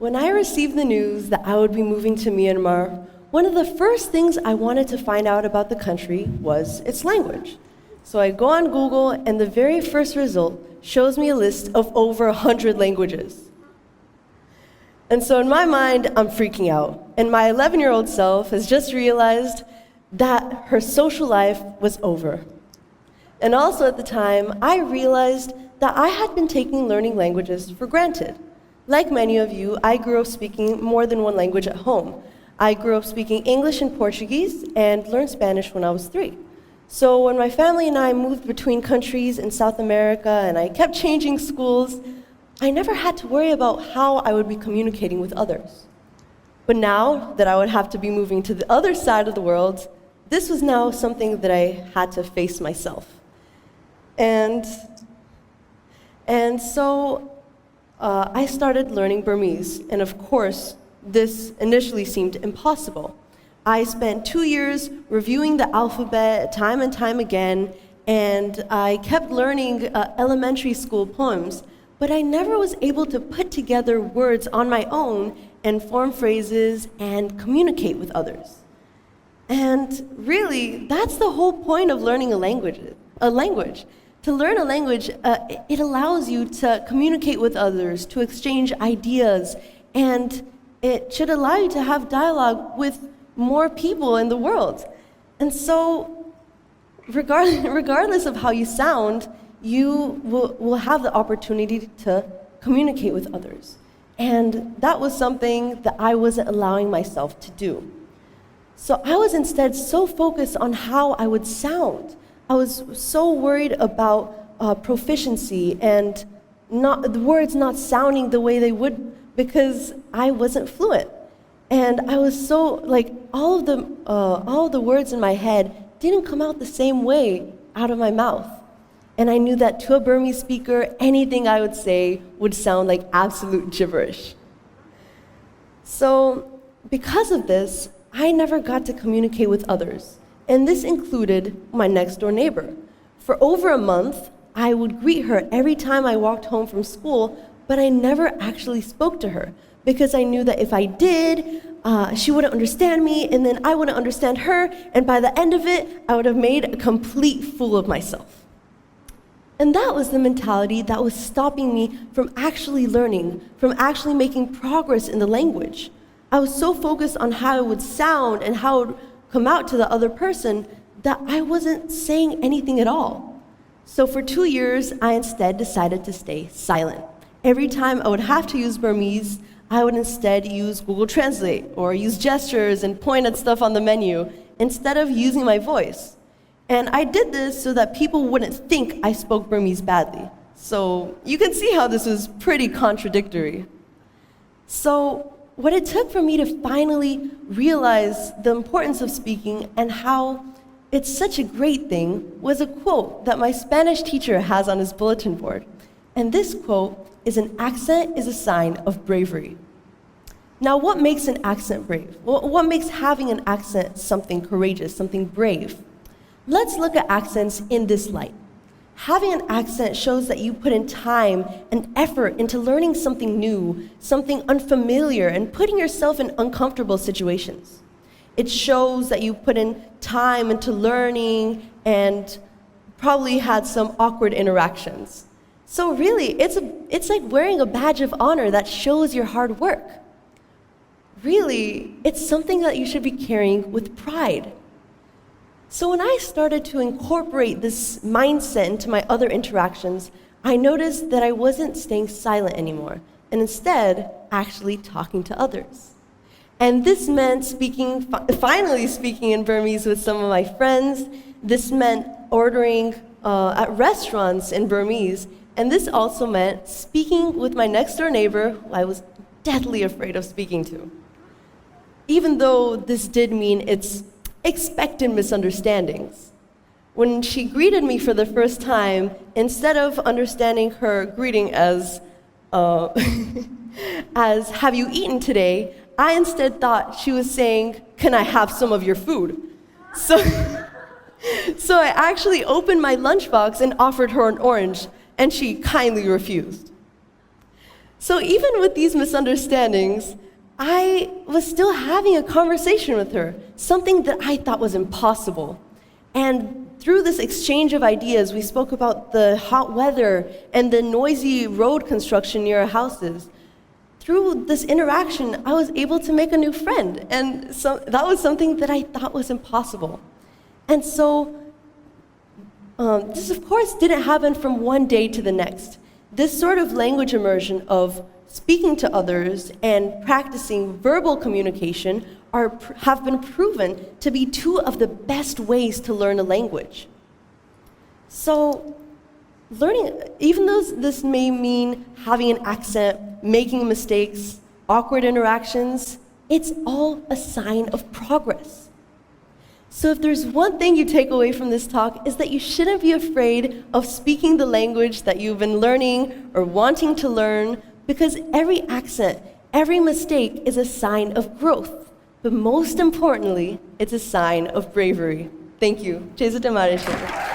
When I received the news that I would be moving to Myanmar, one of the first things I wanted to find out about the country was its language. So I go on Google, and the very first result shows me a list of over 100 languages. And so in my mind, I'm freaking out. And my 11-year-old self has just realized that her social life was over. And also at the time, I realized that I had been taking learning languages for granted. Like many of you, I grew up speaking more than one language at home. I grew up speaking English and Portuguese and learned Spanish when I was 3. So when my family and I moved between countries in South America and I kept changing schools, I never had to worry about how I would be communicating with others. But now that I would have to be moving to the other side of the world, this was now something that I had to face myself. And so I started learning Burmese, and of course, this initially seemed impossible. I spent 2 years reviewing the alphabet time and time again, and I kept learning elementary school poems, but I never was able to put together words on my own and form phrases and communicate with others. And really, that's the whole point of learning a language. To learn a language, it allows you to communicate with others, to exchange ideas, and it should allow you to have dialogue with more people in the world. And so, regardless of how you sound, you will have the opportunity to communicate with others. And that was something that I wasn't allowing myself to do. So I was instead so focused on how I would sound. I was so worried about proficiency and the words not sounding the way they would because I wasn't fluent. And I was so, all of the words in my head didn't come out the same way out of my mouth. And I knew that to a Burmese speaker, anything I would say would sound like absolute gibberish. So because of this, I never got to communicate with others. And this included my next-door neighbor. For over a month, I would greet her every time I walked home from school, but I never actually spoke to her because I knew that if I did, she wouldn't understand me, and then I wouldn't understand her, and by the end of it, I would have made a complete fool of myself. And that was the mentality that was stopping me from actually learning, from actually making progress in the language. I was so focused on how it would sound and how it would come out to the other person that I wasn't saying anything at all. So for 2 years, I instead decided to stay silent. Every time I would have to use Burmese, I would instead use Google Translate or use gestures and point at stuff on the menu instead of using my voice. And I did this so that people wouldn't think I spoke Burmese badly. So you can see how this was pretty contradictory. So what it took for me to finally realize the importance of speaking and how it's such a great thing was a quote that my Spanish teacher has on his bulletin board. And this quote is, "An accent is a sign of bravery." Now, what makes an accent brave? What makes having an accent something courageous, something brave? Let's look at accents in this light. Having an accent shows that you put in time and effort into learning something new, something unfamiliar, and putting yourself in uncomfortable situations. It shows that you put in time into learning and probably had some awkward interactions. So really, it's like wearing a badge of honor that shows your hard work. Really, it's something that you should be carrying with pride. So when I started to incorporate this mindset into my other interactions, I noticed that I wasn't staying silent anymore, and instead, actually talking to others. And this meant finally speaking in Burmese with some of my friends. This meant ordering at restaurants in Burmese, and this also meant speaking with my next-door neighbor, who I was deathly afraid of speaking to. Even though this did mean it's expected misunderstandings. When she greeted me for the first time, instead of understanding her greeting as "Have you eaten today?" I instead thought she was saying, "Can I have some of your food?" So I actually opened my lunchbox and offered her an orange, and she kindly refused. So even with these misunderstandings, I was still having a conversation with her, something that I thought was impossible. And through this exchange of ideas, we spoke about the hot weather and the noisy road construction near our houses. Through this interaction, I was able to make a new friend, and so that was something that I thought was impossible. And so, this of course didn't happen from one day to the next. This sort of language immersion of speaking to others and practicing verbal communication have been proven to be two of the best ways to learn a language. So, learning, even though this may mean having an accent, making mistakes, awkward interactions, it's all a sign of progress. So if there's one thing you take away from this talk, is that you shouldn't be afraid of speaking the language that you've been learning or wanting to learn, because every accent, every mistake is a sign of growth. But most importantly, it's a sign of bravery. Thank you. Jesu te marishe.